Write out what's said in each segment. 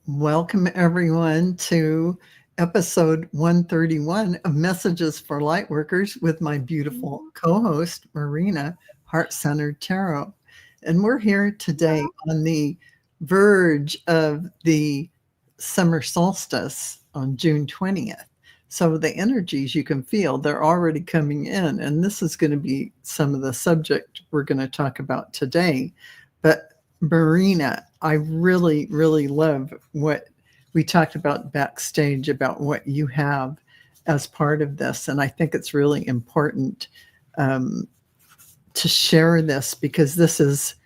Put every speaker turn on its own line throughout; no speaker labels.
Welcome, everyone, to episode 131 of Messages for Lightworkers with my beautiful co host, Marina, Heart Centered Tarot. And we're here today on the verge of the summer solstice on June 20th. So the energies you can feel, they're already coming in. And this is going to be some of the subject we're going to talk about today. But Marina, I really, really love what we talked about backstage about what you have as part of this. And I think it's really important to share this because this is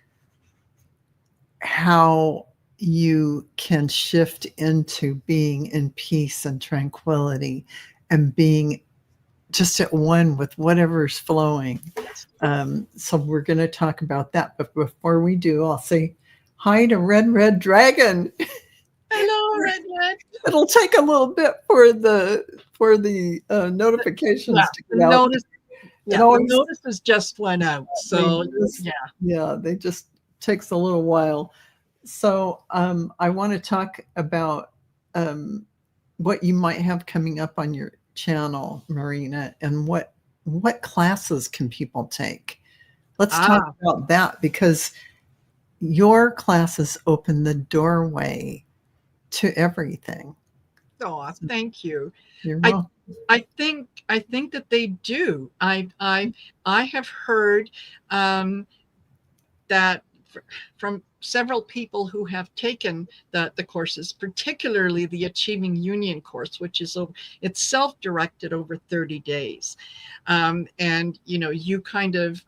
how you can shift into being in peace and tranquility and being just at one with whatever's flowing. So we're going to talk about that. But before we do, I'll say hi to Red Dragon.
Hello, Red.
It'll take a little bit for the notifications to get out.
The notices just went out. So
they just takes a little while. So I want to talk about what you might have coming up on your channel, Marina, and what classes can people take. Let's talk about that because your classes open the doorway to everything.
Oh, thank you.
You're welcome.
I think that they do. I have heard that from several people who have taken the courses, particularly the Achieving Union course, which is it's self-directed over 30 days. And, you kind of,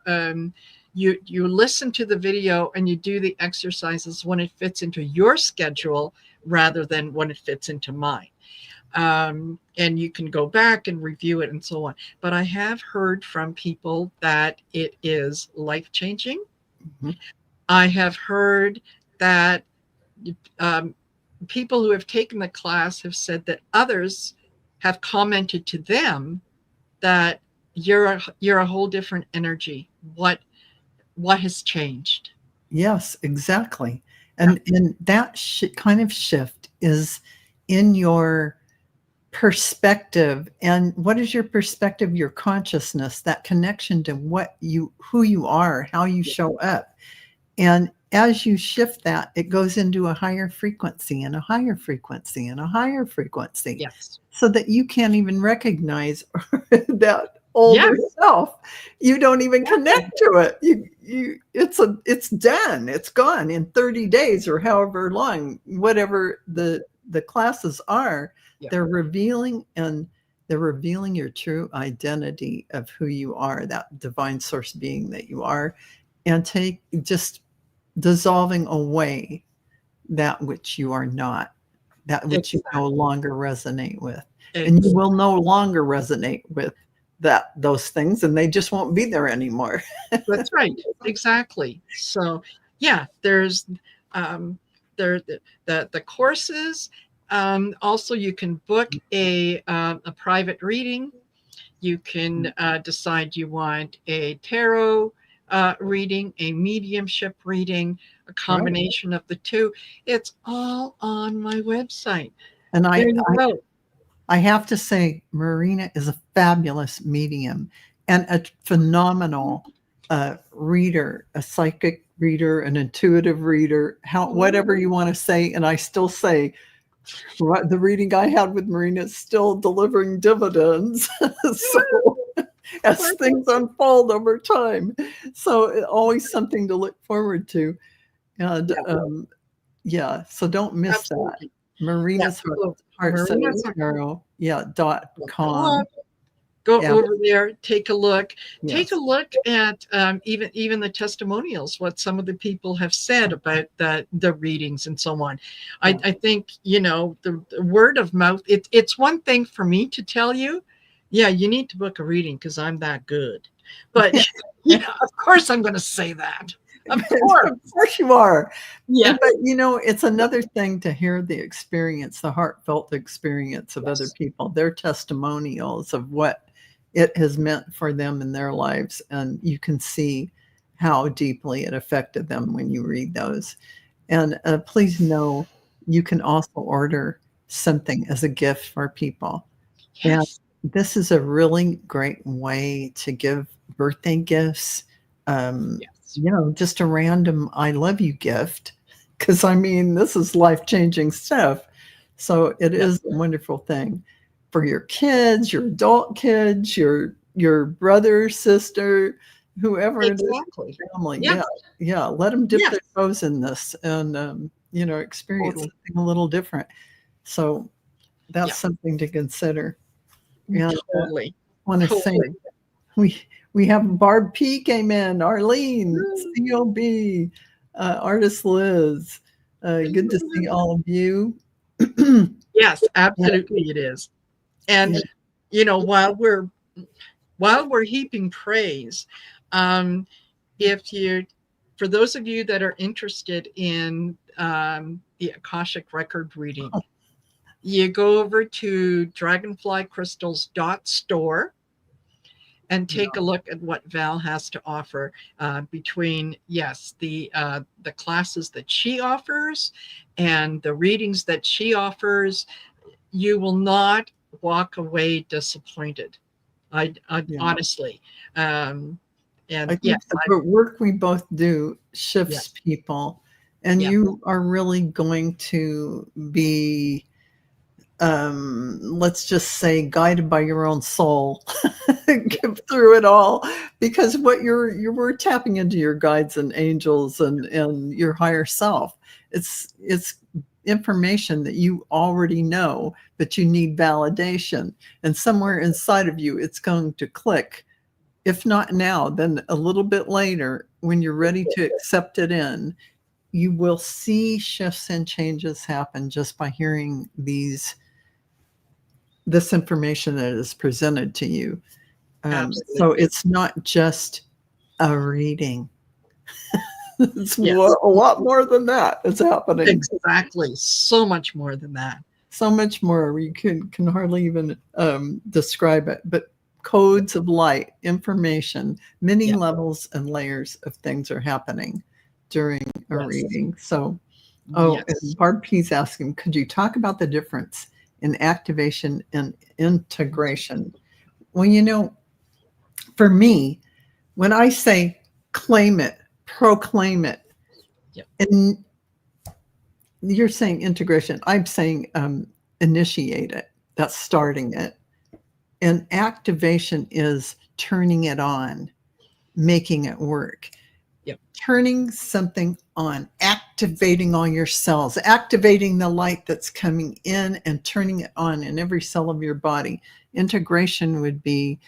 you listen to the video and you do the exercises when it fits into your schedule rather than when it fits into mine. And you can go back and review it and so on. But I have heard from people that it is life-changing. Mm-hmm. I have heard that people who have taken the class have said that others have commented to them that you're a whole different energy. What has changed?
Yes, exactly. And that kind of shift is in your perspective. And what is your perspective, your consciousness, that connection to who you are, how you show up. And as you shift that, it goes into a higher frequency and a higher frequency and a higher frequency.
Yes.
So that you can't even recognize that older self. You don't even connect to it. It's done. It's gone in 30 days or however long, whatever the classes are. Yeah. They're revealing your true identity of who you are, that divine source being that you are, and just dissolving away that which you are not, that which you no longer resonate with. And you will no longer resonate with those things, and they just won't be there anymore.
That's right. Exactly. So there's the courses. Also, you can book a private reading. You can decide you want a tarot reading, a mediumship reading, a combination of the two. It's all on my website.
And I have to say, Marina is a fabulous medium and a phenomenal reader, a psychic reader, an intuitive reader, whatever you want to say. And I still say the reading I had with Marina is still delivering dividends. So as things unfold over time. So always something to look forward to. And so don't miss that. Marina's heartcenteredtarot.com.
Go over there, take a look. Yes. Take a look at even the testimonials, what some of the people have said about the readings and so on. Yeah. I think, the word of mouth, it's one thing for me to tell you, you need to book a reading because I'm that good. But of course I'm going to say that. Of
course you are. Yeah. But it's another thing to hear the experience, the heartfelt experience of other people, their testimonials of what it has meant for them in their lives. And you can see how deeply it affected them when you read those. And please know you can also order something as a gift for people. And
Yes.
this is a really great way to give birthday gifts,
Yes.
just a random "I love you" gift, because I mean, this is life-changing stuff. So it
Yes.
is a wonderful thing for your kids, your adult kids, your brother, sister, whoever it is,
Exactly.
family.
Yeah.
Yeah, yeah, let them dip
Yes.
their toes in this and, experience
Totally.
something a little different. So that's
Yeah.
something to consider. And
Totally.
want to say
Totally.
we we have Barb P came in, Arlene,
Mm.
COB, artist Liz. Good to see all of you.
Yes,
Yeah,
absolutely it is. And
yeah.
while we're heaping praise, um, if you for those of you that are interested in the Akashic record reading, you go over to dragonflycrystals.store and take a look at what Val has to offer between, yes, the classes that she offers and the readings that she offers. You will not walk away disappointed. I
Yeah.
honestly, and
I
yes,
think the work we both do shifts
yes,
people, and
yeah,
you are really going to be, let's just say, guided by your own soul get through it all, because what we're tapping into your guides and angels and your higher self. It's information that you already know, but you need validation, and somewhere inside of you it's going to click. If not now, then a little bit later, when you're ready to accept it in, you will see shifts and changes happen just by hearing this information that is presented to you. So
absolutely,
it's not just a reading. It's
yes,
a lot more than that is happening.
exactly. So much more than that.
So much more. You can hardly even describe it. But codes of light, information, many
Yeah,
levels and layers of things are happening during a
yes,
reading. So,
yes,
and Barb P's asking, could you talk about the difference in activation and integration? Well, for me, when I say claim it, proclaim it,
yep,
and you're saying integration, I'm saying initiate it. That's starting it. And activation is turning it on, making it work.
yep,
Turning something on, activating all your cells, activating the light that's coming in and turning it on in every cell of your body. Integration would be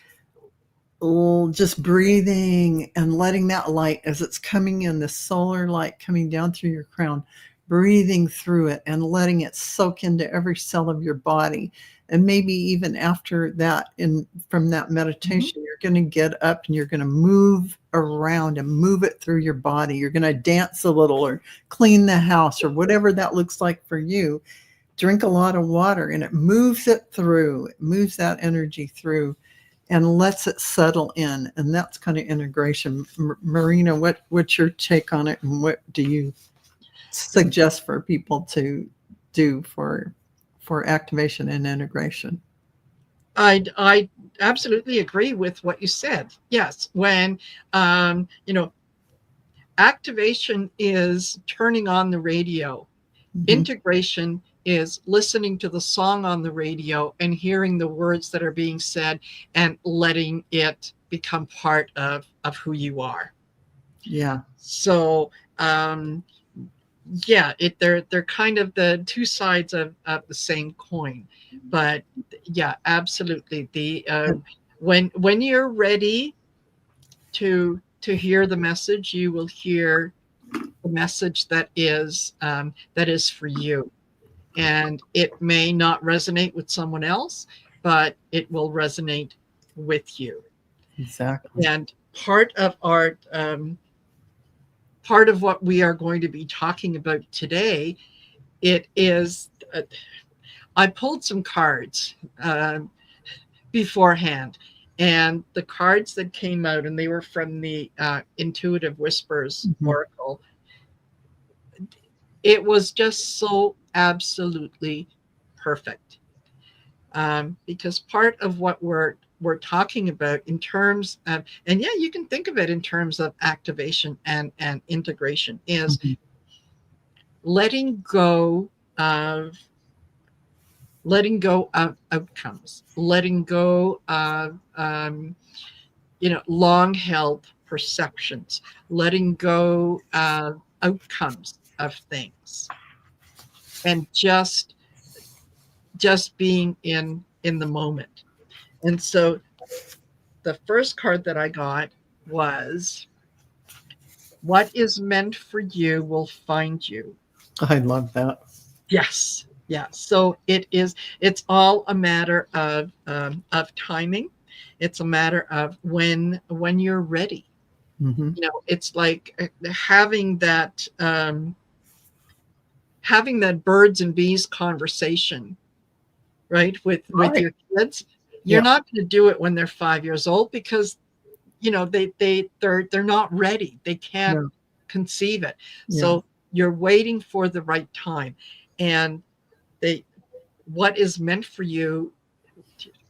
just breathing and letting that light as it's coming in, the solar light coming down through your crown, breathing through it and letting it soak into every cell of your body. And maybe even after that, from that meditation, you're going to get up and you're going to move around and move it through your body. You're going to dance a little or clean the house or whatever that looks like for you. Drink a lot of water and it moves it through, it moves that energy through and lets it settle in. And that's kind of integration. Marina, what's your take on it? And what do you suggest for people to do for activation and integration?
I absolutely agree with what you said. Yes, when um, you know, activation is turning on the radio.
Mhm.
Integration is listening to the song on the radio and hearing the words that are being said and letting it become part of who you are.
Yeah.
So yeah, they're kind of the two sides of the same coin. But yeah, absolutely. When you're ready to hear the message, you will hear the message that is for you. And it may not resonate with someone else, but it will resonate with you.
Exactly.
And part of what we are going to be talking about today, it is I pulled some cards beforehand, and the cards that came out, and they were from the Intuitive Whispers
Mhm.
Oracle. It was just so absolutely perfect. Because part of what we're talking about in terms of, and yeah, you can think of it in terms of activation and integration, is
Mhm.
letting go of outcomes, letting go of long held perceptions, letting go of outcomes of things, and just being in the moment. And so the first card that I got was, what is meant for you will find you.
I love that.
Yes. Yeah. So it's all a matter of timing. It's a matter of when you're ready.
Hmm.
It's like having that birds and bees conversation, right? With
Right.
your kids. You're
Yeah.
not going to do it when they're 5 years old, because they're not ready. They can't
Yeah.
conceive it.
Yeah.
So you're waiting for the right time, and they what is meant for you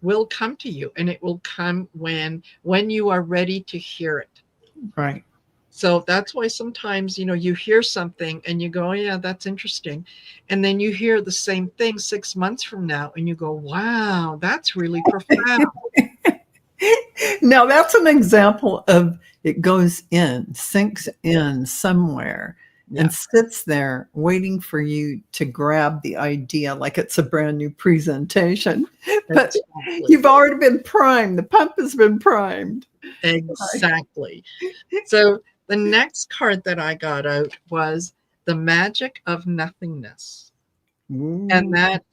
will come to you, and it will come when you are ready to hear it.
Right.
So that's why sometimes you hear something and you go, oh, yeah, that's interesting, and then you hear the same thing 6 months from now and you go, wow, that's really profound.
Now that's an example of it goes in, sinks in somewhere,
Yeah,
and sits there waiting for you to grab the idea like it's a brand new presentation. But
exactly.
you've already been primed. The pump has been primed.
Exactly. So the next card that I got out was the magic of nothingness. And
Ooh,
that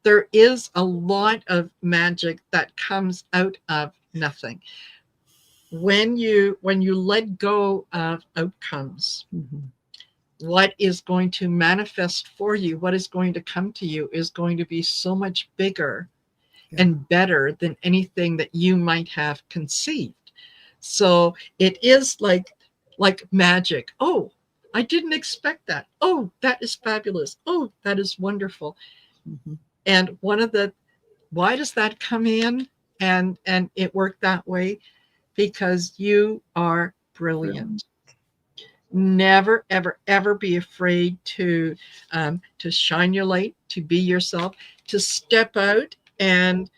there is a lot of magic that comes out of nothing. When you let go of outcomes,
mhm.
what is going to manifest for you, what is going to come to you, is going to be so much bigger
Yeah.
and better than anything that you might have conceived. So it is like magic. Oh, I didn't expect that. Oh, that is fabulous. Oh, that is wonderful.
Mhm.
And why does that come in and it worked that way? Because you are
Brilliant.
brilliant. Never, ever, ever be afraid to shine your light, to be yourself, to step out and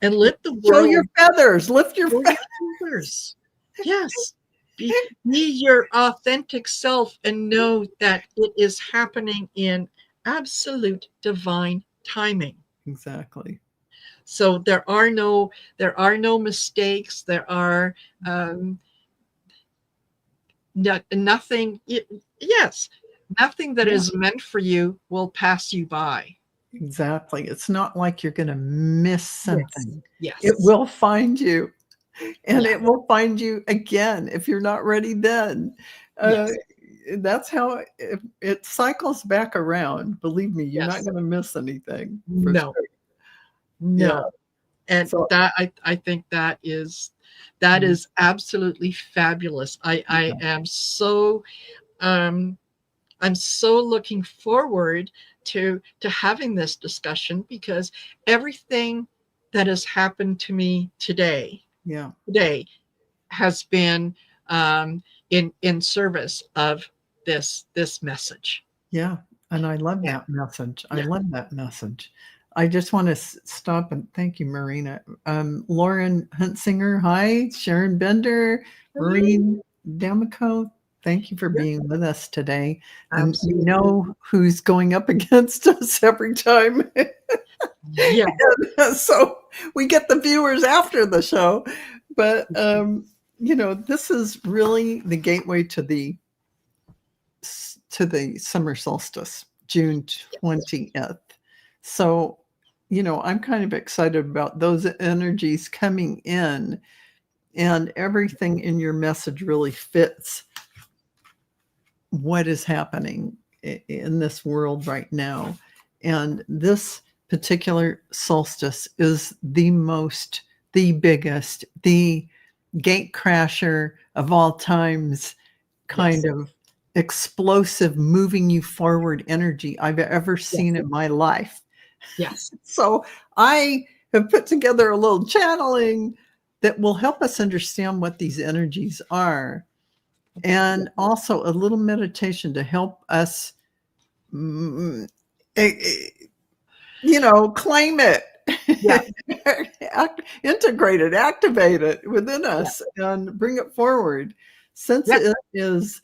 let the
Show your
world
feathers. Lift your
show
feathers.
your feathers. Yes. Be your authentic self and know that it is happening in absolute divine timing.
Exactly.
So there are no mistakes. There are um, nothing. Yes, nothing that
Yeah.
is meant for you will pass you by.
Exactly. It's not like you're going to miss
Yes.
something. It
Yes.
will find you, and
Yeah.
it will find you again if you're not ready then. Uh,
Yes.
that's how it cycles back around. Believe me, you're not
Yes.
going to miss anything for
No.
sure. Yeah.
No. And
So,
that I think that
mm,
is absolutely fabulous. I
yeah.
am so um I'm so looking forward to having this discussion, because everything that has happened to me
Yeah.
today has been in service of this message.
Yeah, and I love
Yeah.
that message. I
Yeah.
love that message. I just want to stop and thank you, Marina. Lauren Huntsinger, hi. Sharon Bender,
Hello.
Maureen D'Amico, thank you for
Yeah,
being with us today. And we
absolutely.
know who's going up against us every time.
Yeah.
So we get the viewers after the show. But, this is really the gateway to the summer solstice, June
Yes.
20th. So, I'm kind of excited about those energies coming in, and everything in your message really fits what is happening in this world right now. And this particular solstice is the biggest, the gate crasher of all times kind
Yes.
of explosive, moving you forward energy I've ever seen in my life.
Yes.
So I have put together a little channeling that will help us understand what these energies are, and also a little meditation to help us, claim it,
Yeah.
integrate it, activate it within us, and bring it forward, since
Yeah.
it is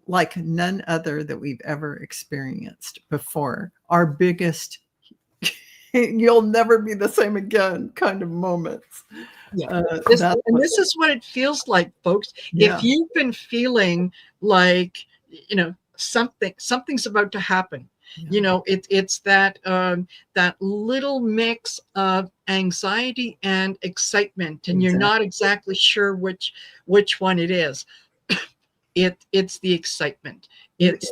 like none other that we've ever experienced before. Our biggest, you'll never be the same again kind of moments.
Yeah.
This
is what it feels like, folks.
yeah.
If you've been feeling like, something's about to happen,
Yeah.
it's that that little mix of anxiety and excitement, and you're not exactly sure which one it is. It's the excitement. It's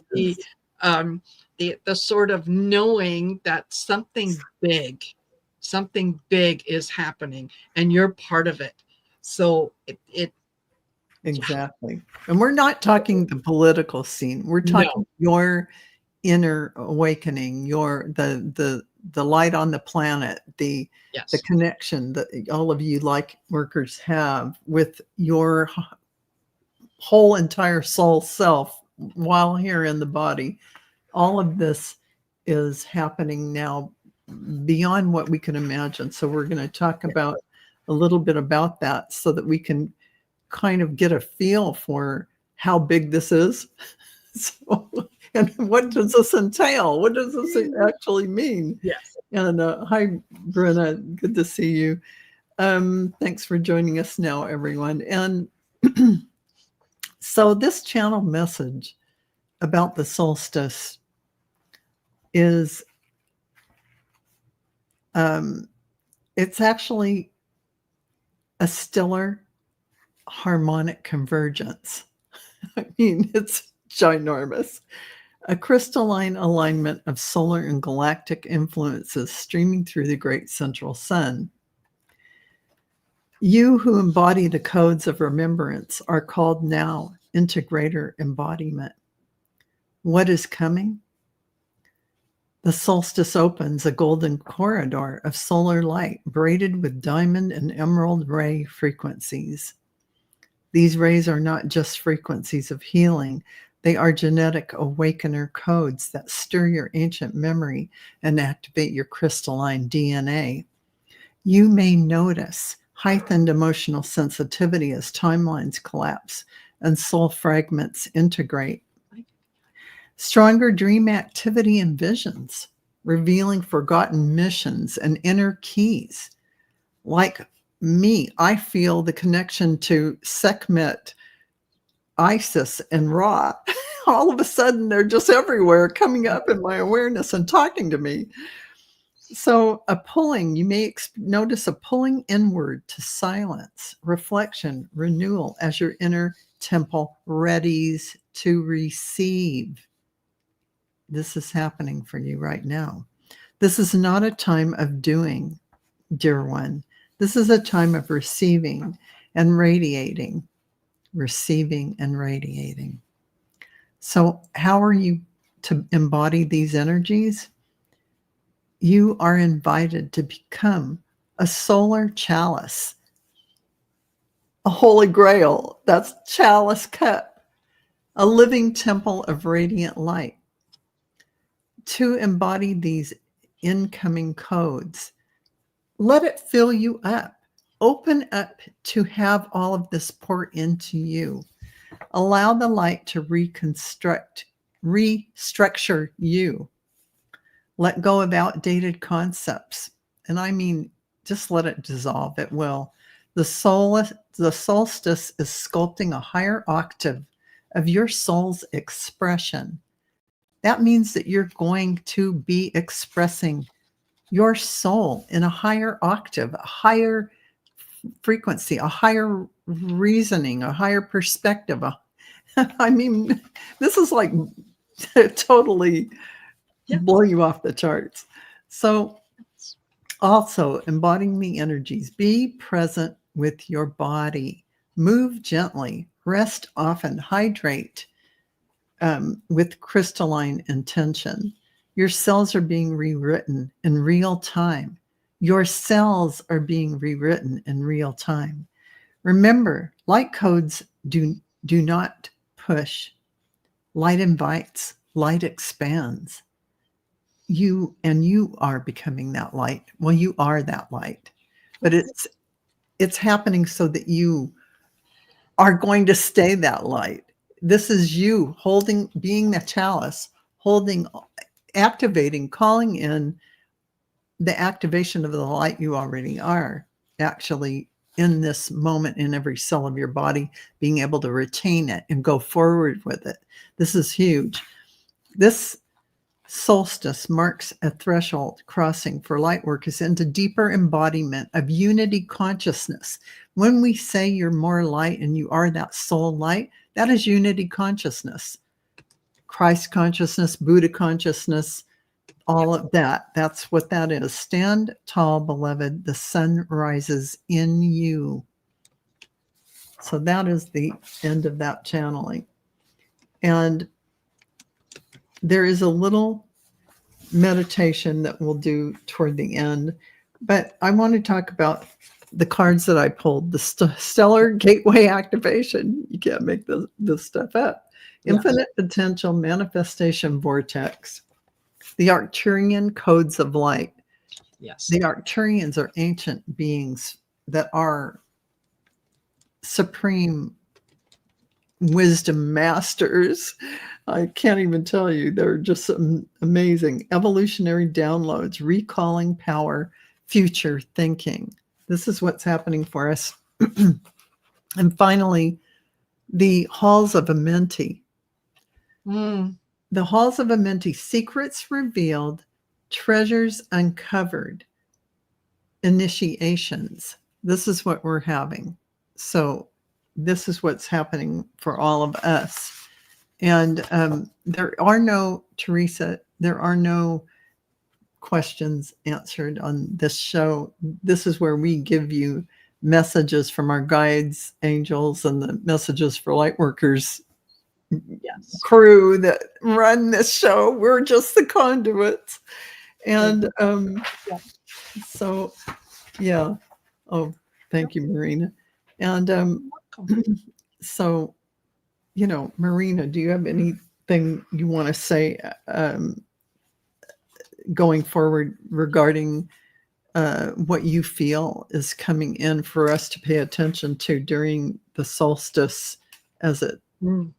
um, the sort of knowing that something big is happening, and you're part of it. So it
Exactly. And we're not talking the political scene. We're
no.
talking your inner awakening, the light on the planet, the
Yes.
connection that all of you light workers have with your whole entire soul self while here in the body. All of this is happening now beyond what we can imagine. So we're going to talk about a little bit about that so that we can kind of get a feel for how big this is. So, and what does this entail? What does this actually mean?
Yes.
And hi, Brenda. Good to see you. Thanks for joining us now, everyone. And so this channel message about the solstice is, it's actually a stellar harmonic convergence. I mean, it's ginormous. A crystalline alignment of solar and galactic influences streaming through the great central sun. You who embody the codes of remembrance are called now into greater embodiment. What is coming? The solstice opens a golden corridor of solar light braided with diamond and emerald ray frequencies. These rays are not just frequencies of healing. They are genetic awakener codes that stir your ancient memory and activate your crystalline DNA. You may notice heightened emotional sensitivity as timelines collapse and soul fragments integrate. Stronger dream activity and visions, revealing forgotten missions and inner keys. Like me, I feel the connection to Sekhmet, Isis, and Ra. All of a sudden, they're just everywhere, coming up in my awareness and talking to me. So a pulling, you may notice a pulling inward to silence, reflection, renewal as your inner temple readies to receive. This is happening for you right now. This is not a time of doing, dear one. This is a time of receiving and radiating, receiving and radiating. So how are you to embody these energies? You are invited to become a solar chalice, a holy grail, that's chalice cup, a living temple of radiant light. To embody these incoming codes, let it fill you up. Open up to have all of this pour into you. Allow the light to restructure you. Let go of outdated concepts. And I mean, just let it dissolve. It will. The solstice is sculpting a higher octave of your soul's expression. That means that you're going to be expressing your soul in a higher octave, a higher frequency, a higher reasoning, a higher perspective. I mean, this is like totally blow you off the charts. So also embodying the energies, be present with your body, move gently, rest often, hydrate, with crystalline intention. Your cells are being rewritten in real time. Your cells are being rewritten in real time. Remember, light codes do not push. Light invites, light expands. You are becoming that light. Well, you are that light. But it's happening so that you are going to stay that light. This is you being the chalice, activating, calling in the activation of the light you already are, actually in this moment, in every cell of your body, being able to retain it and go forward with it. This is huge. This solstice marks a threshold crossing for lightworkers into deeper embodiment of unity consciousness. When we say you're more light and you are that soul light, that is unity consciousness. Christ consciousness, Buddha consciousness, all of that. That's what that is. Stand tall, beloved. The sun rises in you. So that is the end of that channeling. And there is a little meditation that we'll do toward the end. But I want to talk about the cards that I pulled. The Stellar Gateway Activation. You can't make this stuff up. Yeah. Infinite Potential Manifestation Vortex. The Arcturian Codes of Light.
Yes.
The Arcturians are ancient beings that are supreme wisdom masters. I can't even tell you. They're just amazing. Evolutionary downloads, recalling power, future thinking. This is what's happening for us. And finally, the Halls of Amenti. The Halls of Amenti, secrets revealed, treasures uncovered, initiations. This is what we're having. So this is what's happening for all of us. And there are no, Teresa, there are no questions answered on this show. This is where we give you messages from our guides, angels, and the Messages for Lightworkers crew that run this show. We're just the conduits. And so, yeah. Oh, thank you, Marina. And so, Marina, do you have anything you want to say going forward regarding what you feel is coming in for us to pay attention to during the solstice as it happens?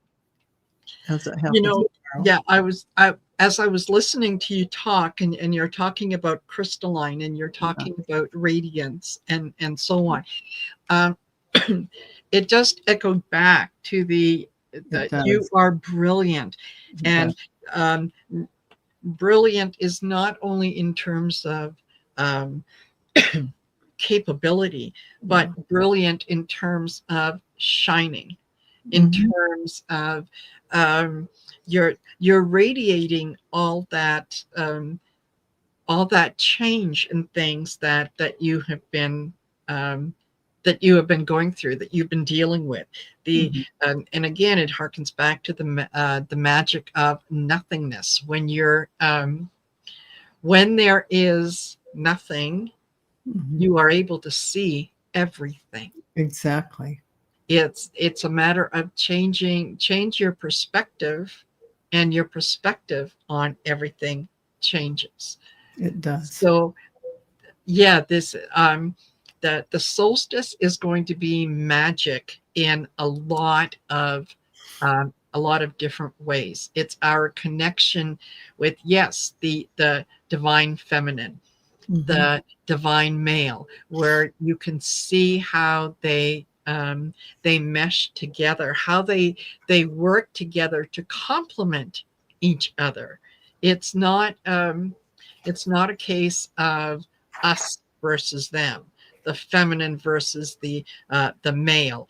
As I was listening to you talk, and you're talking about crystalline, and you're talking about radiance, and so on. It just echoed back to that you are brilliant. And brilliant is not only in terms of capability, but brilliant in terms of shining, in terms of you're radiating all that change and things that you have been going through, that you've been dealing with. And again, it harkens back to the magic of nothingness. When you're when there is nothing, you are able to see everything.
Exactly.
It's a matter of change your perspective, and your perspective on everything changes.
It does.
So this the solstice is going to be magic in a lot of different ways. It's our connection with the divine feminine, the divine male, where you can see how they mesh together, how they work together to complement each other. It's not a case of us versus them, the feminine versus the male.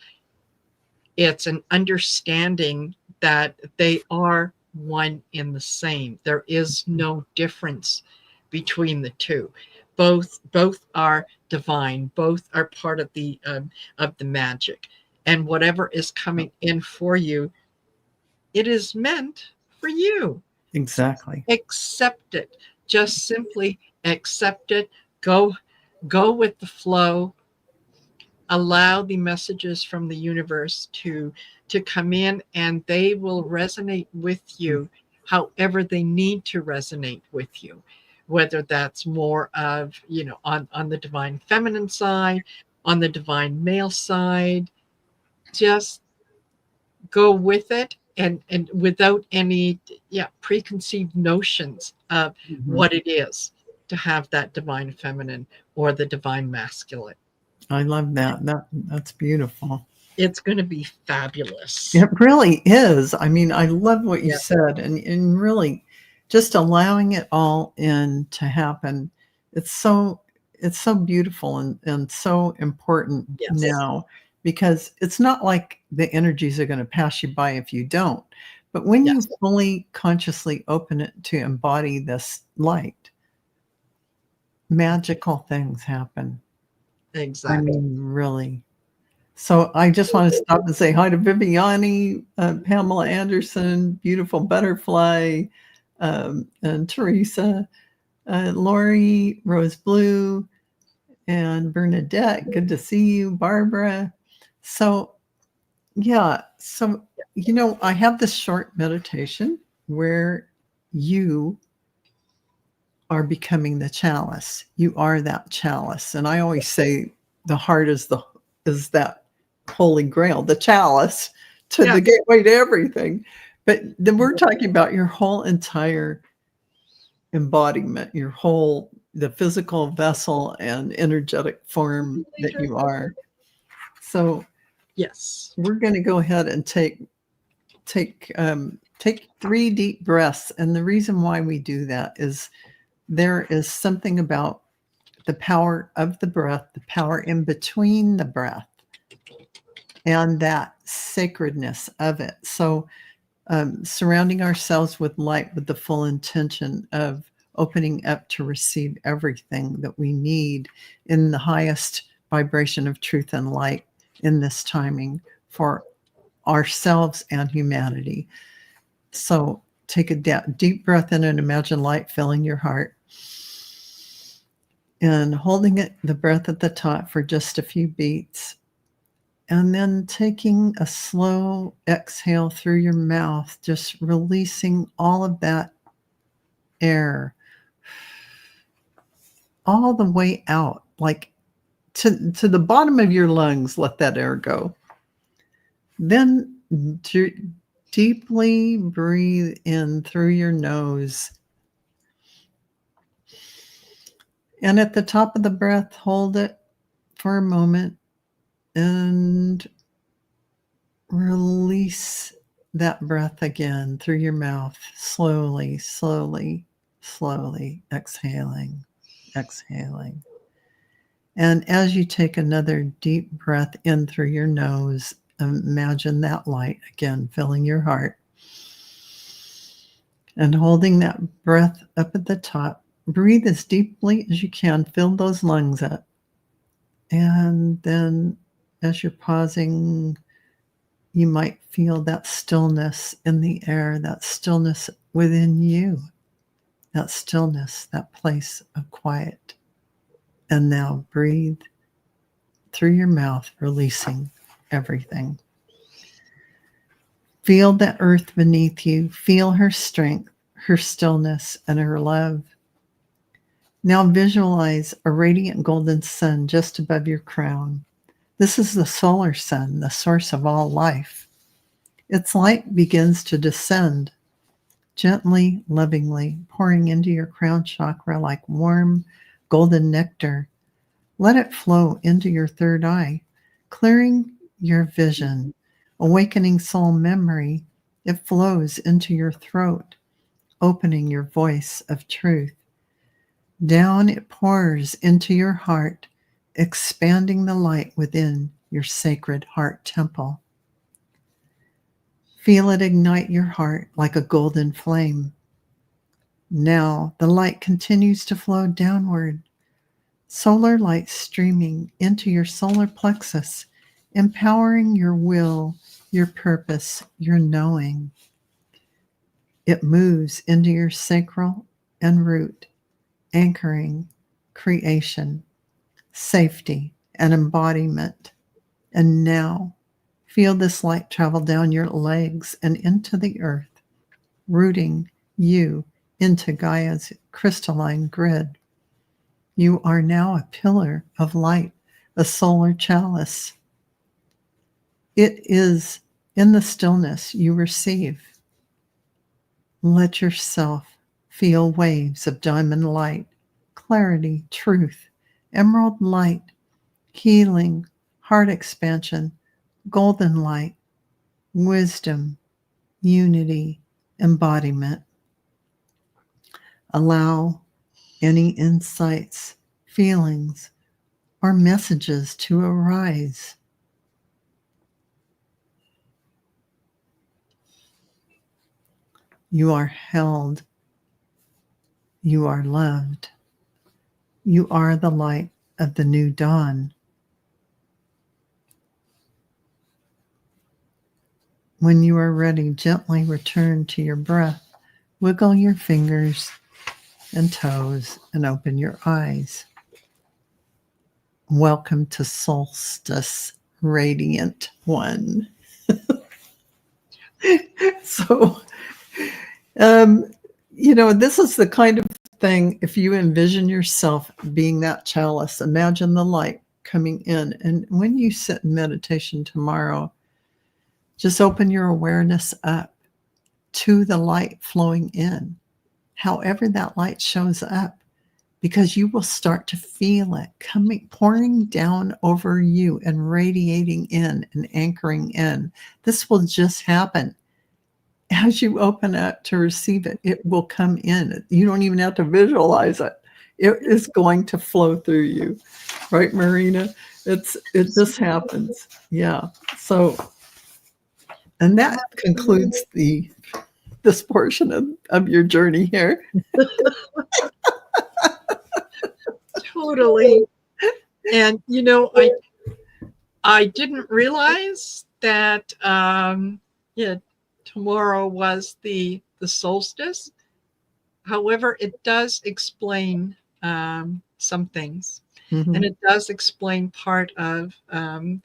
It's an understanding that they are one in the same. There is no difference between the two. Both are divine. Both are part of the magic. And whatever is coming in for you, It is meant for you.
Exactly.
Accept it. Just simply accept it. Go with the flow. Allow the messages from the universe to come in, and they will resonate with you however they need to resonate with you, whether that's more of, on the divine feminine side, on the divine male side. Just go with it, and without any preconceived notions of
Mhm.
what it is to have that divine feminine or the divine masculine.
I love that. That's beautiful.
It's going to be fabulous.
It really is. I mean, I love what you
Yeah.
said, and really just allowing it all in to happen. It's so it's so beautiful and so important
Yes.
now, because it's not like the energies are going to pass you by if you don't. But when you
Yes.
fully consciously open it to embody this light, magical things happen. I
Exactly.
mean, really. So I just want to stop and say hi to Viviani, Pamela Anderson, beautiful butterfly, and Teresa, Lori, Rose Blue, and Bernadette. Good to see you, Barbara. So yeah, I have this short meditation where you are becoming the chalice. You are that chalice. And I always say the heart is that holy grail, the chalice to
Yeah.
the gateway to everything. But then we're talking about your whole entire embodiment, the physical vessel and energetic form that you are. So
Yes.
we're going to go ahead and take 3 deep breaths. And the reason why we do that is there is something about the power of the breath, the power in between the breath, and that sacredness of it. So, surrounding ourselves with light with the full intention of opening up to receive everything that we need in the highest vibration of truth and light in this timing for ourselves and humanity. So, take a deep breath in and imagine light filling your heart, and holding the breath at the top for just a few beats, and then taking a slow exhale through your mouth, just releasing all of that air all the way out, like to the bottom of your lungs. Let that air go. Then deeply breathe in through your nose, and at the top of the breath, hold it for a moment and release that breath again through your mouth, slowly, slowly, slowly, exhaling, exhaling. And as you take another deep breath in through your nose, imagine that light again filling your heart. And holding that breath up at the top, breathe as deeply as you can, fill those lungs up. And then as you're pausing, you might feel that stillness in the air, that stillness within you, that stillness, that place of quiet. And now breathe through your mouth, releasing everything. Feel the earth beneath you. Feel her strength, her stillness, and her love. Now visualize a radiant golden sun just above your crown. This is the solar sun, the source of all life. Its light begins to descend gently, lovingly, pouring into your crown chakra like warm golden nectar. Let it flow into your third eye, clearing your vision, awakening soul memory. It flows into your throat, opening your voice of truth. Down it pours into your heart, expanding the light within your sacred heart temple. Feel it ignite your heart like a golden flame. Now the light continues to flow downward, solar light streaming into your solar plexus, empowering your will, your purpose, your knowing. It moves into your sacral and root, anchoring creation, safety, and embodiment. And now, feel this light travel down your legs and into the earth, rooting you into Gaia's crystalline grid. You are now a pillar of light, a solar chalice. It is in the stillness you receive. Let yourself feel waves of diamond light, clarity, truth, emerald light, healing, heart expansion, golden light, wisdom, unity, embodiment. Allow any insights, feelings, or messages to arise. You are held. You are loved. You are the light of the new dawn. When you are ready, gently return to your breath. Wiggle your fingers and toes and open your eyes. Welcome to Solstice, Radiant One. So, this is the kind of thing, if you envision yourself being that chalice, imagine the light coming in. And when you sit in meditation tomorrow, just open your awareness up to the light flowing in, however that light shows up, because you will start to feel it coming, pouring down over you and radiating in and anchoring in. This will just happen. As you open up to receive it, it will come in. You don't even have to visualize it. It is going to flow through you. Right, Marina? It just happens. Yeah. So, and that concludes this portion of your journey here.
Totally. And I didn't realize that tomorrow was the solstice. However, it does explain some things, and it does explain part of the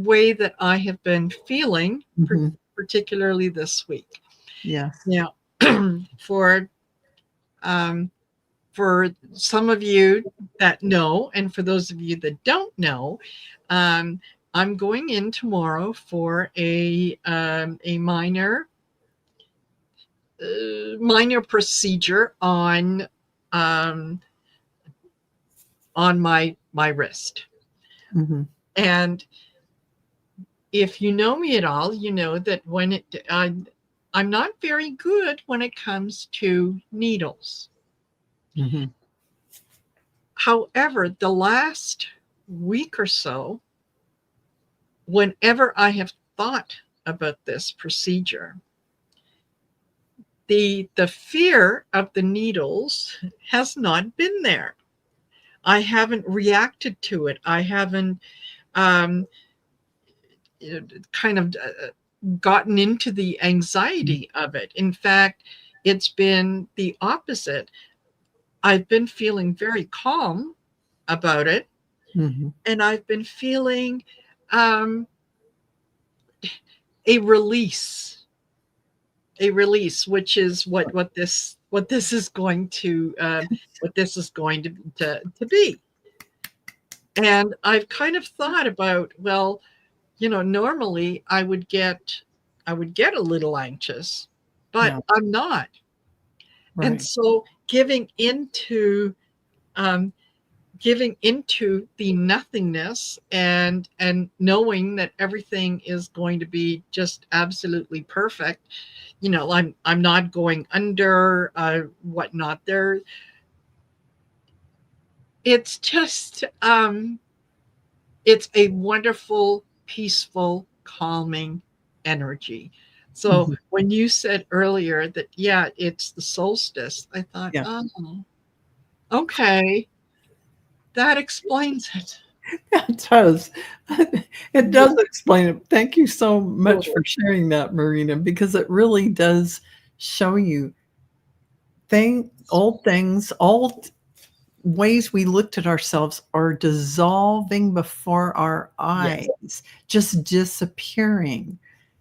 way that I have been feeling, particularly this week.
Yes.
Now, for some of you that know, and for those of you that don't know, I'm going in tomorrow for a minor procedure on my wrist. And if you know me at all, you know that when I'm not very good when it comes to needles. However, the last week or so, whenever I have thought about this procedure, the fear of the needles has not been there. I haven't reacted to it. I haven't kind of gotten into the anxiety of it. In fact, it's been the opposite. I've been feeling very calm about it. And I've been feeling a release, which is what this is going to be. And I've kind of thought about, well, normally I would get a little anxious, but I'm not. Right. And so giving into the nothingness and knowing that everything is going to be just absolutely perfect. I'm not going under whatnot there. It's just it's a wonderful, peaceful, calming energy. So when you said earlier that, it's the solstice, I thought, oh, okay. That explains it.
It does. It does explain it. Thank you so much for sharing that, Marina, because it really does show you old things, old ways we looked at ourselves are dissolving before our eyes, just disappearing.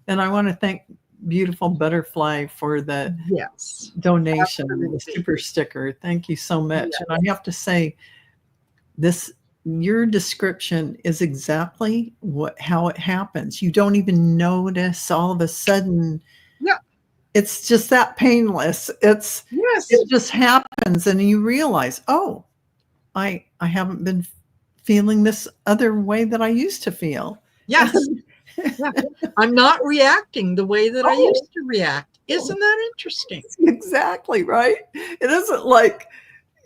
And I want to thank Beautiful Butterfly for the donation, the super sticker. Thank you so much. And I have to say, your description is exactly how it happens. You don't even notice all of a sudden.
Yeah.
It's just that painless. It just happens, and you realize, oh, I haven't been feeling this other way that I used to feel.
Yes. I'm not reacting the way that I used to react. Isn't that interesting?
Exactly, right? It isn't like,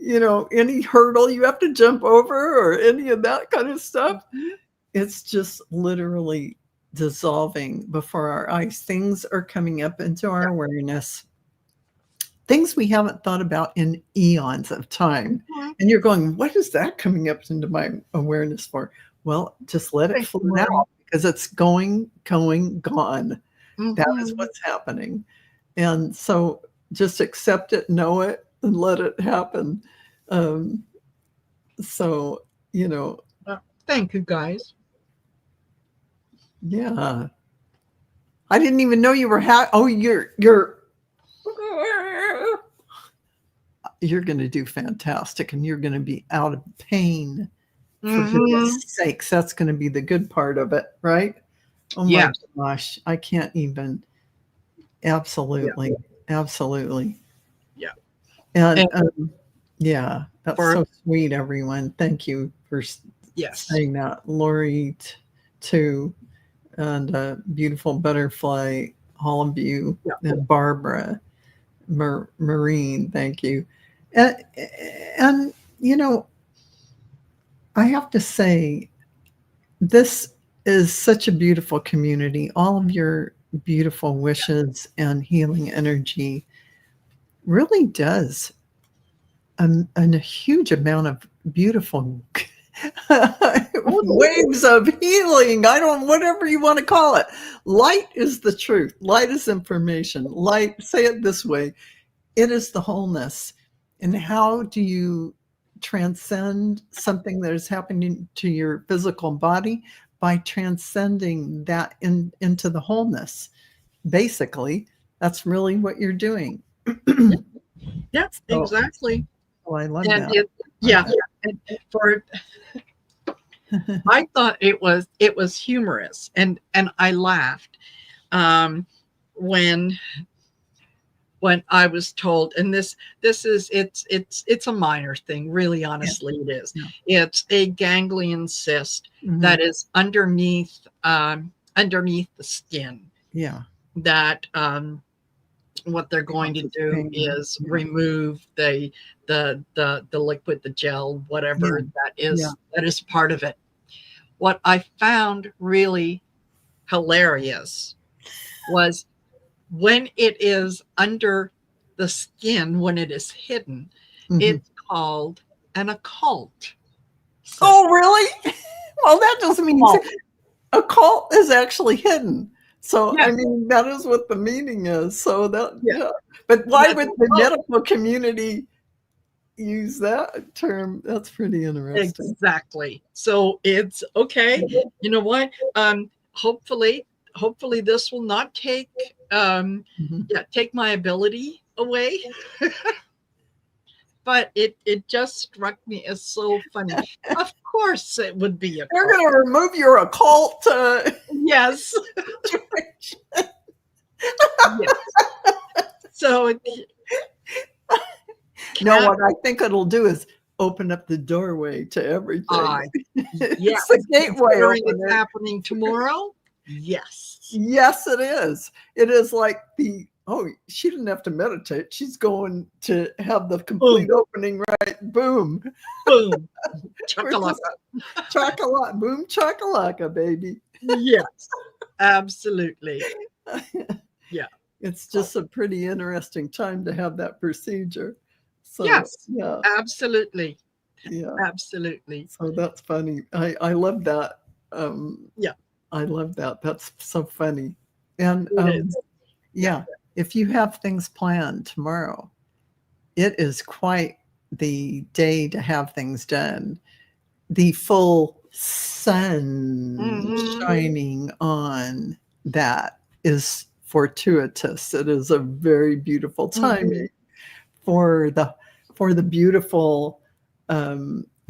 any hurdle you have to jump over or any of that kind of stuff. It's just literally dissolving before our eyes. Things are coming up into our awareness. Things we haven't thought about in eons of time. And you're going, what is that coming up into my awareness for? Well, just let it flow out because it's gone. That is what's happening. And so just accept it, know it, and let it happen.
Thank you, guys.
Yeah. I didn't even know you were you're going to do fantastic, and you're going to be out of pain. For goodness sakes, that's going to be the good part of it, right? Oh my gosh, I can't even. Absolutely.
Yeah.
And that's so sweet, everyone. Thank you for saying that. Lori, too, and Beautiful Butterfly, all of you, and Barbara, Marine, thank you. And I have to say, this is such a beautiful community. All of your beautiful wishes and healing energy really does a huge amount of beautiful waves of healing. Whatever you want to call it. Light is the truth. Light is information. Light, say it this way, it is the wholeness. And how do you transcend something that is happening to your physical body? By transcending that into the wholeness. Basically, that's really what you're doing.
Exactly.
Oh, I love that.
I thought it was humorous, and I laughed when I was told, and this is it's a minor thing, really, honestly. It is. It's a ganglion cyst that is underneath the skin. That what they're going to do is remove the liquid, the gel, whatever that is part of it. What I found really hilarious was when it is under the skin, when it is hidden, it's called an occult system.
Oh, really? Well, that doesn't mean occult is actually hidden. So, I mean, that is what the meaning is. So but why would the medical community use that term? That's pretty interesting.
Exactly. So it's okay. You know what? Hopefully this will not take my ability away. But it just struck me as so funny. Of course it would be a
They're going to remove your occult.
Yes. So
what I think it'll do is open up the doorway to everything. It's the gateway.
It's happening tomorrow. Yes,
it is. It is like she didn't have to meditate. She's going to have the complete opening, right? Boom.
Boom. Chakalaka.
Boom chakalaka, baby.
Yes, absolutely. Yeah.
It's just a pretty interesting time to have that procedure. So,
yes, absolutely.
Yeah.
Absolutely.
So that's funny. I love that. Um,
Yeah,
I love that. That's so funny. And
it is. Yeah.
yeah, if you have things planned tomorrow, it is quite the day to have things done. The full sun
Hmm.
shining on that is fortuitous. It is a very beautiful
Hmm.
timing for the beautiful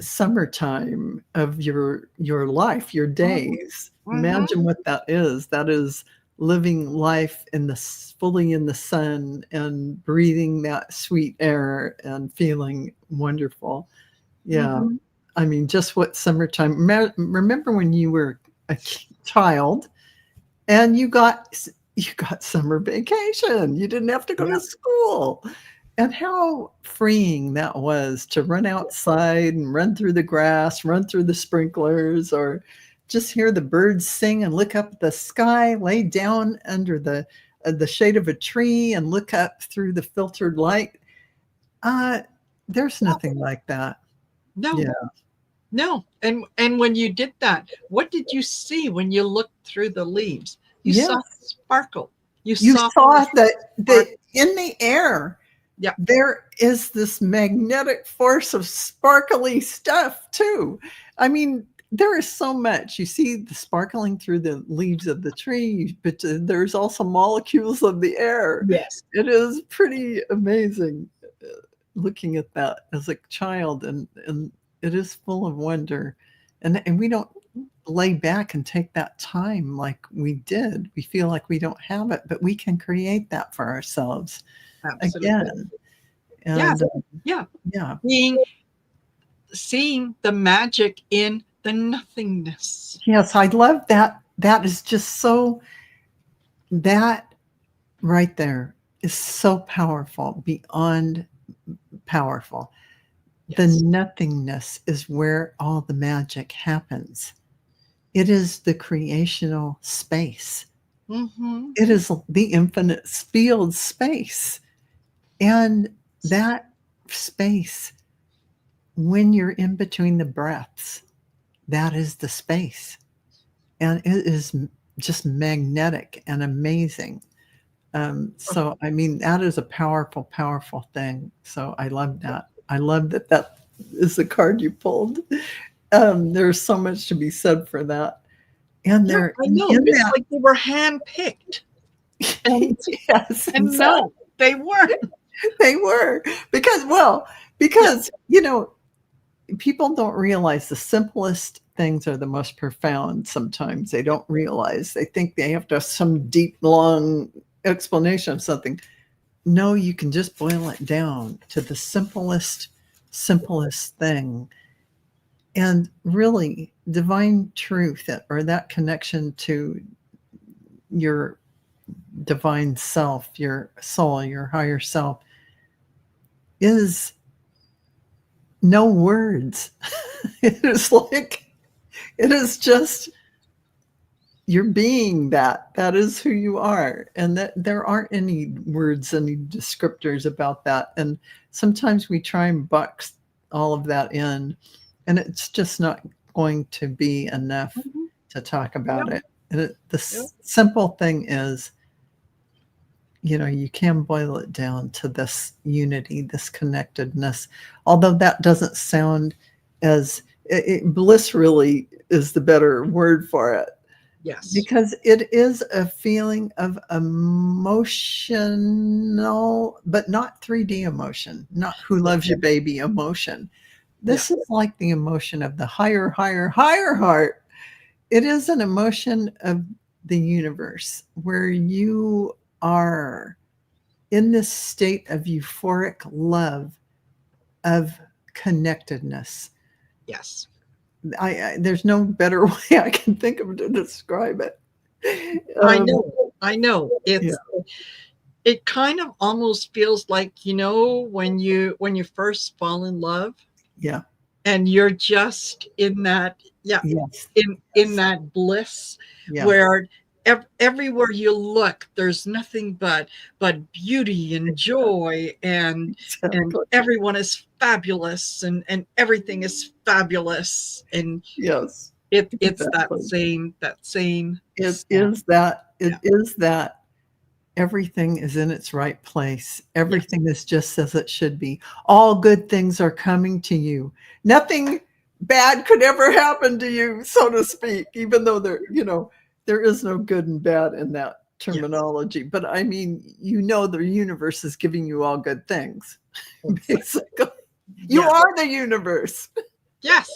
summertime of your life, your
Hmm.
days.
Hmm.
Imagine what that is. That is living life in the fully in the sun and breathing that sweet air and feeling wonderful. Yeah.
Hmm.
I mean, just what summertime. Remember when you were a child and you got summer vacation. You didn't have to go
Yeah.
to school. And how freeing that was to run outside and run through the grass, run through the sprinklers, or just hear the birds sing and look up at the sky, lay down under the shade of a tree and look up through the filtered light. Uh, there's nothing like that.
No,
Yeah.
no. And when you did that, what did you see when you looked through the leaves? You saw
Yes.
sparkle. You
You
saw
saw that
spark.
in the air,
Yeah.
there is this magnetic force of sparkly stuff too. I mean, there is so much. You see the sparkling through the leaves of the tree, but there's also molecules of the air.
Yes.
It is pretty amazing looking at that as a child, and it is full of wonder. And we don't lay back and take that time like we did. We feel like we don't have it, but we can create that for ourselves
Absolutely.
again.
Yeah.
And
Yeah.
yeah,
Seeing the magic in the nothingness.
yes, I love that. That is just so, that right there is so powerful, beyond powerful. The
Yes.
nothingness is where all the magic happens. It is the creational space.
Hmm.
It is the infinite field space. And that space, when you're in between the breaths, that is the space. And it is just magnetic and amazing. So, I mean, that is a powerful, powerful thing. So I love that. I love that that is the card you pulled. There's so much to be said for that. And
Yeah,
there
I
in
know. It's
that,
like they were handpicked. And,
yes,
and
exactly.
no, they weren't.
They were because, well,
Yeah.
because people don't realize the simplest things are the most profound. Sometimes they don't realize. They think they have to have some deep, long explanation of something. No, you can just boil it down to the simplest thing. And really, divine truth, or that connection to your divine self, your soul, your higher self, is no words. It is like, it is just, you're being that. That is who you are. And that there aren't any words, any descriptors about that. And sometimes we try and box all of that in, and it's just not going to be enough
Mhm.
to talk
Yep.
about it. The
Yep.
simple thing is, you can boil it down to this unity, this connectedness. Although that doesn't sound as bliss really is the better word for it,
Yes.
because it is a feeling of emotional, but not 3D emotion, not who
Yeah.
loves you baby emotion.
Yeah.
This is like the emotion of the higher, higher, higher heart. It is an emotion of the universe where you are in this state of euphoric love, of connectedness.
Yes.
There's no better way I can think of to describe it.
I
Um,
know. I know.
yeah,
It kind of almost feels like, when you first fall in love
yeah,
and you're just in that, yeah,
yes,
in
yes,
that bliss
yeah,
where everywhere you look, there's nothing but beauty and joy, and
Exactly.
everyone is fabulous, and everything is fabulous, and
Yes,
it's that
exactly.
same
It
stuff.
is that. It
Yeah.
is that. Everything is in its right place.
Yes.
Everything is just as it should be. All good things are coming to you. Nothing bad could ever happen to you, so to speak, even though there is no good and bad in that
Yes.
terminology. But I mean, the universe is giving you all good things,
Exactly.
basically. You
Yes.
are the universe.
Yes.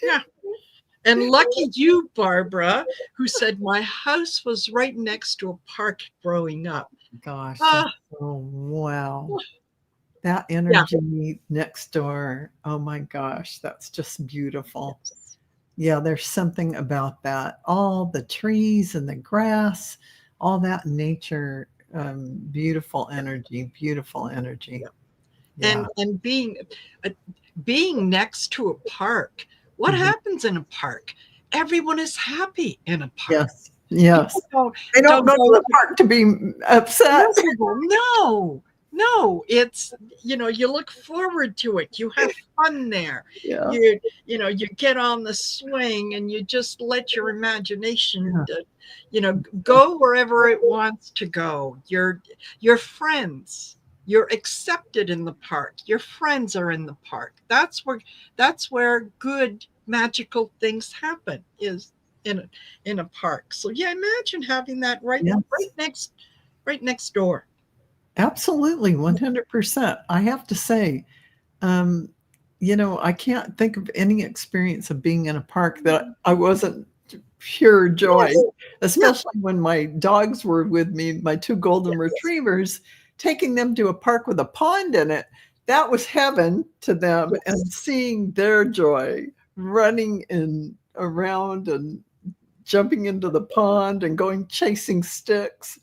Yeah. And lucky you, Barbara, who said my house was right next to a park growing up.
Gosh,
Ah,
oh wow. That
yeah.
energy next door. Oh my gosh, that's just beautiful.
Yes.
Yeah, there's something about that. All the trees and the grass, all that nature, beautiful energy, beautiful energy.
Yeah.
Yeah.
And uh, being next to a park, what
Mhm.
happens in a park? Everyone is happy in a park.
Yes. Yes.
People don't
They don't
don't
go to
go
the park to be upset.
miserable. No, no, it's, you look forward to it. You have fun there.
Yeah.
You get on the swing and you just let your imagination,
Yeah.
go wherever it wants to go. Your friends, you're accepted in the park. Your friends are in the park. That's where good magical things happen, is in a park. So yeah, imagine having that right
Yes.
right next door.
Absolutely, 100%. I have to say, um, I can't think of any experience of being in a park that I wasn't pure joy,
Yes. Yeah.
especially when my dogs were with me, my 2 golden
Yes.
retrievers, taking them to a park with a pond in it. That was heaven to them, and
Yes.
seeing their joy running in around and jumping into the pond and going chasing sticks.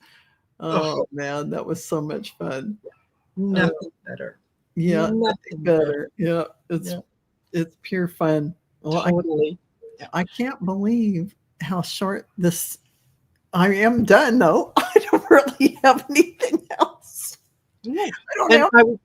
Oh,
Oh, man, that was so much fun. Uh,
nothing better.
yeah, nothing
Nothing better.
better. Yeah,
Yeah.
it's pure fun. Well,
Totally. Yeah.
I can't believe how short this I am done though. I don't really have anything else.
Yeah.
I don't
And
have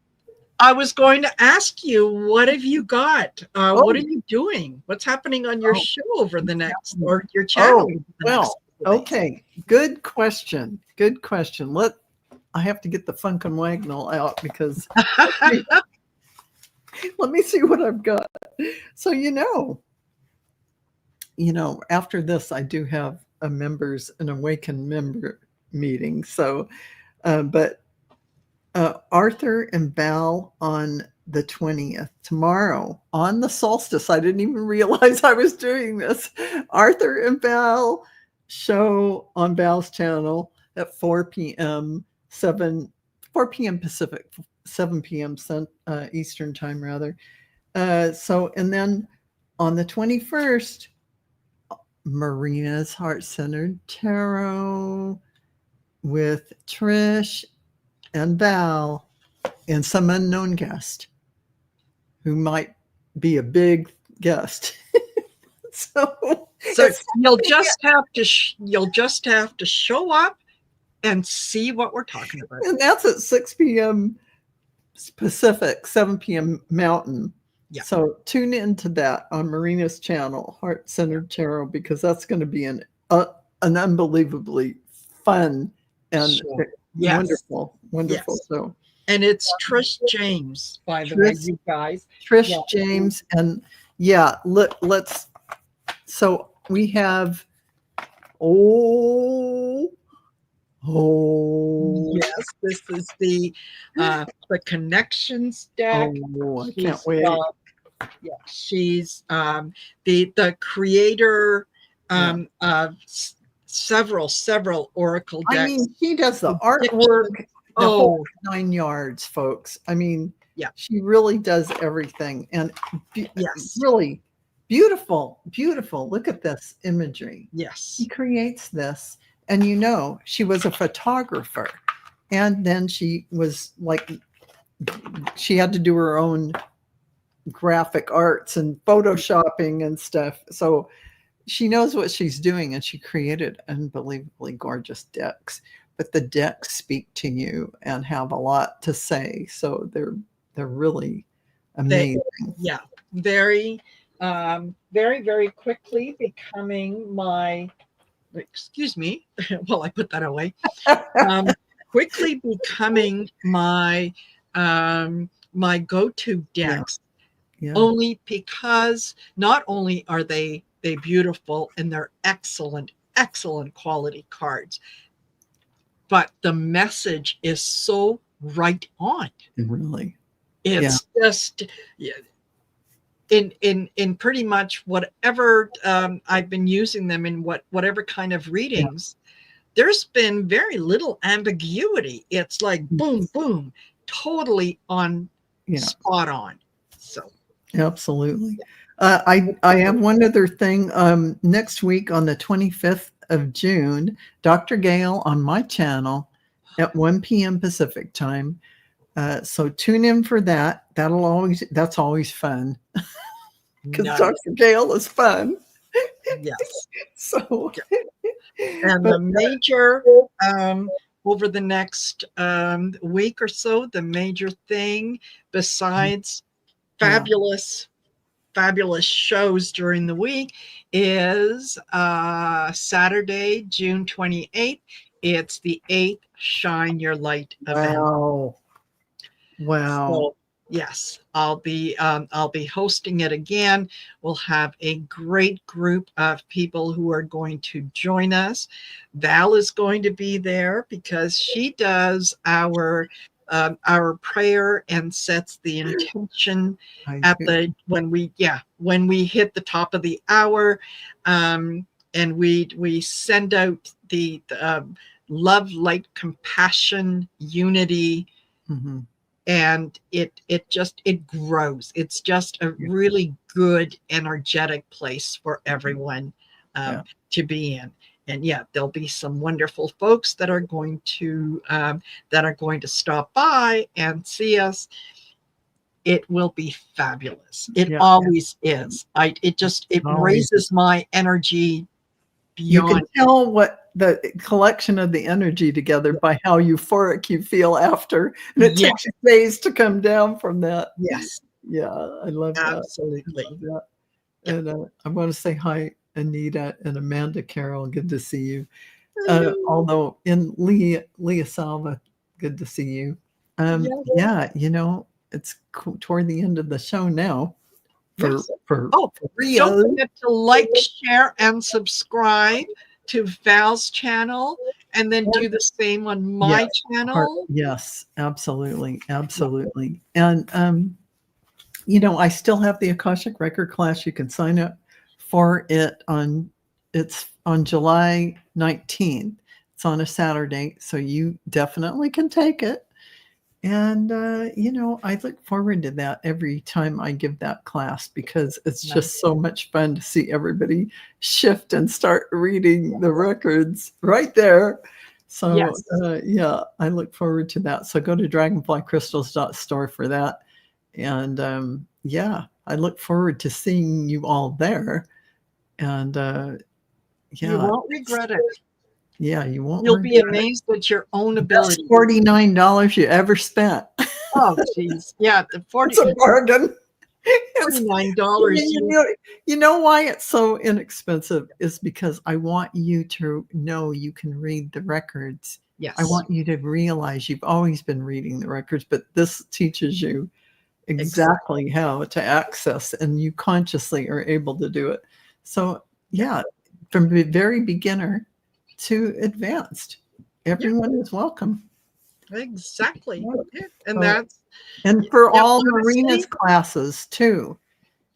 I was going to ask you, what have you got? What are
oh,
you doing? What's happening on your
oh,
show over the
what's
next,
happening?
or your channel
Oh,
over the next
well,
couple of days?
okay. Good question. Good question. I have to get the Funkin' Wagnall out because let me see what I've got. So after this I do have an awakened member meeting. So but Arthur and Val on the 20th, tomorrow, on the solstice. I didn't even realize I was doing this. Arthur and Val show on Val's channel at 4 p.m., 4 p.m. Pacific, 7 p.m. Eastern time, rather. And then on the 21st, Marina's Heart Centered Tarot with Trish and Val and some unknown guest who might be a big guest. So
So
it's
you'll just have to show up and see what we're talking about.
and that's at 6 p.m. Pacific, 7 p.m. Mountain.
Yeah.
So tune into that on Marina's channel, Heart Centered Tarot, because that's going to be an unbelievably fun and
Sure. Yes.
wonderful.
Yes.
So
And it's Trish James, by the way,
Trish,
you guys.
Trish
Yeah.
James, and yeah, let's. So we have oh oh
Yes, this is the connections deck.
oh I can't
She's
wait.
yeah, she's the creator
Yeah.
of several oracle
I
decks.
mean, she does the
Egyptian.
artwork, the whole
Oh,
9 yards, folks. I mean,
yeah.
she really does everything, and
Yes.
really beautiful, beautiful. Look at this imagery.
Yes.
She creates this, and she was a photographer, and then she was like, she had to do her own graphic arts and photoshopping and stuff. So she knows what she's doing, and she created unbelievably gorgeous decks. But the decks speak to you and have a lot to say, so they're really
They,
amazing.
yeah, very, very, very quickly becoming my, excuse me, while I put that away, quickly becoming my, my go-to
Yeah,
decks,
yeah,
only because not only are they beautiful and they're excellent, excellent quality cards, but the message is so right on.
really. Yeah,
It's just, yeah, in pretty much whatever, I've been using them in whatever kind of
yeah,
readings, there's been very little ambiguity. It's like boom, boom, totally on,
yeah,
spot on. So
absolutely. I have one other thing. Next week on the 25th of June, Dr. Gale on my channel at 1 p.m. Pacific time. So tune in for that. That's always fun because
nice.
Dr. Gale is fun.
Yes.
So,
And
but
the major, over the next, week or so, the major thing, besides
yeah,
fabulous, fabulous shows during the week, is Saturday, June 28th. It's the 8th Shine Your Light event.
wow, wow,
So yes, I'll be hosting it again. We'll have a great group of people who are going to join us. Val is going to be there because she does our prayer and sets the intention
I
at
do.
the when we hit the top of the hour, and we send out the love, light, compassion, unity,
Hmm.
and it grows. It's just a
Yeah,
really good energetic place for everyone,
yeah,
to be in. And yeah, there'll be some wonderful folks that are going to, stop by and see us. It will be fabulous. It
yeah.
always is. It
Always.
raises my energy
You can
beyond.
tell what the collection of the energy together by how euphoric you feel after, and it
Yeah,
takes you days to come down from that.
yes,
Yeah, I love that. I
absolutely.
love that.
Yeah.
And I want to say hi, Anita and Amanda Carroll. Good to see you.
Hello.
Although in Leah Salva, good to see you.
Yes,
Yeah, it's toward the end of the show now for
yes.
for
Oh,
for
don't
Rio.
forget to like, share, and subscribe to Val's channel, and then do the same on my
Yes,
channel.
yes, absolutely,
Yeah.
absolutely. And I still have the Akashic Record class. You can sign up for it it's on July 19th. It's on a Saturday, so you definitely can take it. And I look forward to that every time I give that class because it's
Nice.
just so much fun to see everybody shift and start reading the records right there. So,
Yes.
yeah, I look forward to that. So go to dragonflycrystals.store for that. And yeah, I look forward to seeing you all there. And
You
yeah,
won't regret it.
yeah, you won't
You'll be
regret it.
amazed at your own
Best
ability.
$49 you ever spent.
Oh, geez. Yeah, the
It's a bargain. It's,
$49.
you know why it's so inexpensive is because I want you to know you can read the records. I
Yes,
want you to realize you've always been reading the records, but this teaches you
exactly.
exactly how to access, and you consciously are able to do it. So,
Yeah,
yeah, from the very beginner to advanced,
yeah,
everyone is welcome.
exactly. Yeah. And
So,
that's,
and for
yeah,
all Marina's
honestly,
classes too,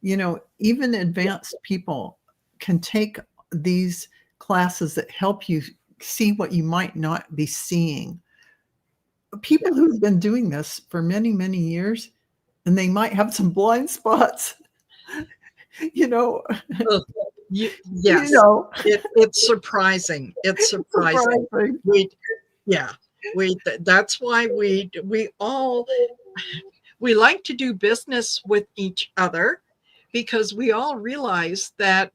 even advanced people can take these classes that help you see what you might not be seeing.
yeah.
People who've been doing this for many, many years, and they might have some blind spots, you know,
Ugh.
you
Yes,
know,
it's surprising. It's surprising.
surprising.
We, yeah, that's why we all, we like to do business with each other, because we all realize that,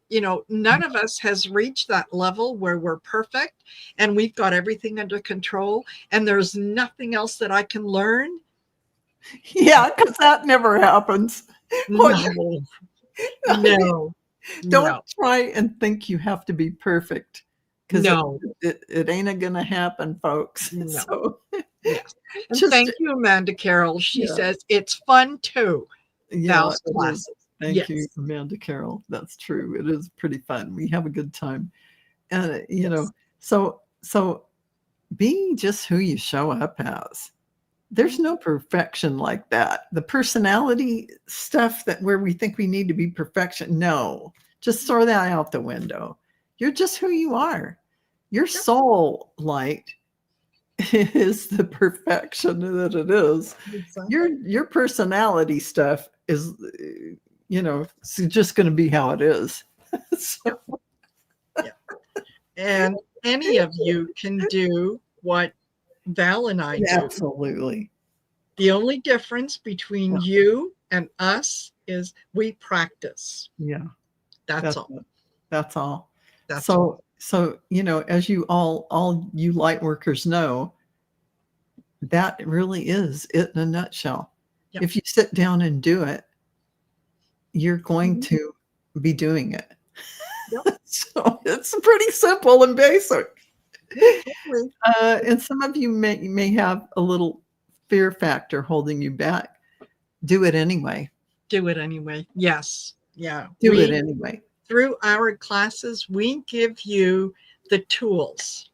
none of us has reached that level where we're perfect and we've got everything under control and there's nothing else that I can learn.
Yeah, because that never happens.
No, no,
Don't
no,
try and think you have to be perfect, because
no,
it ain't gonna happen, folks.
no.
So
Yes. And
just
thank you, Amanda Carroll. She
yeah,
says it's fun too.
yeah,
Val's
it is.
classes.
Thank you,
Yes.
Amanda Carroll. That's true. It is pretty fun. We have a good time. And
Yes.
so be just who you show up as. There's no perfection like that. The personality stuff that where we think we need to be perfection, no. Just throw that out the window. You're just who you are. Your
Yep.
soul light is the perfection that it is.
Exactly.
Your personality stuff is it's just going to be how it is. So,
Yeah. And any of you can do what Val and I do.
absolutely.
The only difference between
Yeah.
you and us is we practice.
Yeah.
That's
That's
all.
it. That's all.
That's all.
So, as you all you light workers know, that really is it in a nutshell.
Yep.
If you sit down and do it, you're going
Mhm.
to be doing it.
Yep.
So it's pretty simple and basic.
Totally.
And some of you may have a little fear factor holding you back. Do it anyway.
Do it anyway. Yes. Yeah.
Do it anyway.
Through our classes, we give you the tools.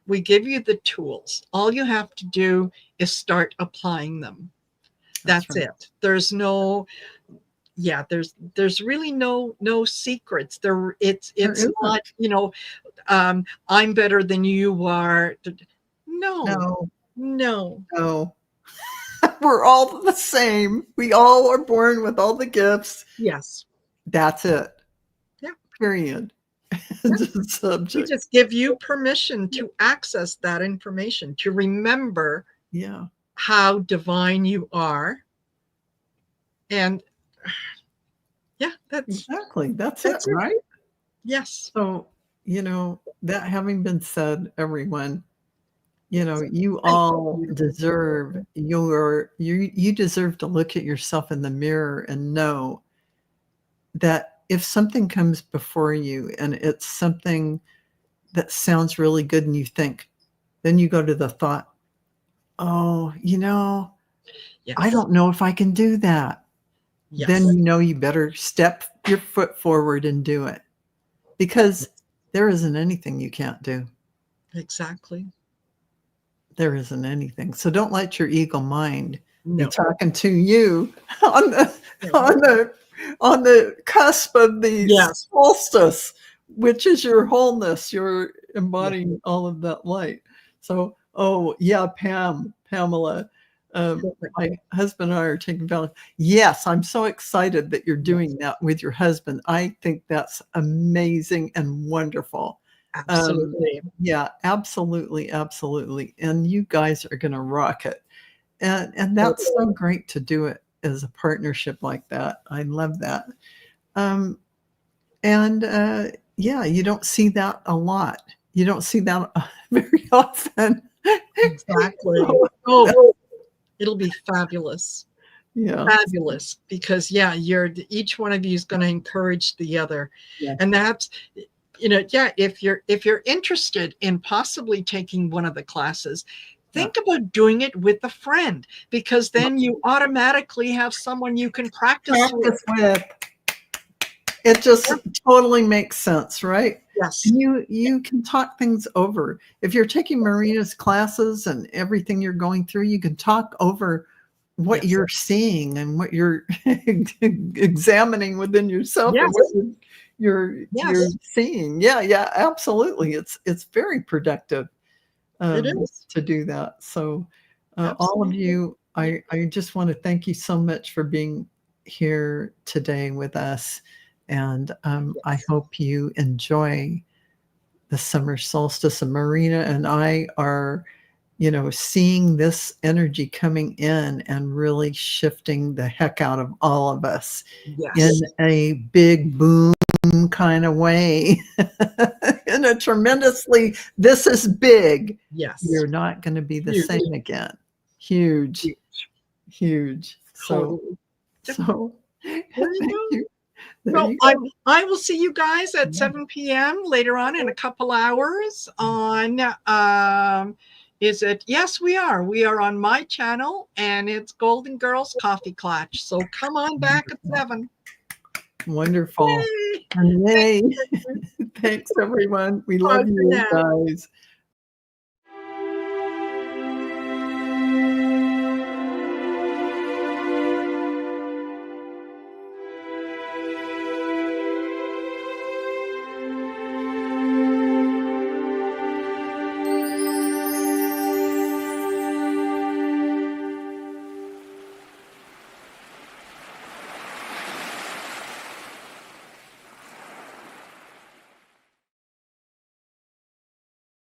We give you the tools. All you have to do is start applying them. That's
right.
it. There's no, yeah, there's really no secrets. It's not, I'm better than you are. No, no.
No. We're all the same. We all are born with all the gifts.
Yes.
That's it.
Yeah.
Period.
Yeah. We
Subject.
just give you permission to access that information, to remember how divine you are. And yeah,
exactly. That's
it,
right?
Yes.
So, that having been said, everyone, you all deserve you deserve to look at yourself in the mirror and know that if something comes before you and it's something that sounds really good and you think, then you go to the thought, oh,
Yes.
I don't know if I can do that.
Yes.
Then you better step your foot forward and do it, because there isn't anything you can't do.
Exactly.
There isn't anything. So don't let your ego mind be
No.
talking to you on the cusp of the
Yes.
solstice, which is your wholeness. You're embodying all of that light. So, Pamela, my husband and I are taking Valerie. Yes, I'm so excited that you're doing that with your husband. I think that's amazing and wonderful.
Absolutely.
Yeah, absolutely, absolutely. And you guys are going to rock it. And that's so great to do it as a partnership like that. I love that. You don't see that a lot. You don't see that very often.
Exactly. Oh, it'll be fabulous.
Yeah.
Fabulous. Because each one of you is going to encourage the other.
Yeah.
And that's, if you're interested in possibly taking one of the classes, think about doing it with a friend, because then you automatically have someone you can practice with.
It just totally makes sense, right?
Yes.
You can talk things over. If you're taking Marina's classes and everything you're going through, you can talk over what you're seeing and what you're examining within yourself and what you're seeing. Yeah, absolutely. It's very productive
It is.
to do that. So all of you, I just want to thank you so much for being here today with us. And I hope you enjoy the summer solstice. And Marina and I are seeing this energy coming in and really shifting the heck out of all of us in
Yes.
a big boom kind of way, in a tremendously, this is big.
Yes.
You're not going to be the
Huge.
same again. Huge. Huge.
Totally.
So
There
thank
you
you.
go.
There
Well,
you go.
I will see you guys at
Yeah.
7 p.m. later on in a couple hours on, is it? Yes, we are. We are on my channel, and it's Golden Girls Coffee Clutch. So come on back at 7.
Wonderful.
Yay!
And yay. Thanks, everyone. We
Bye
love
for
you
now.
guys.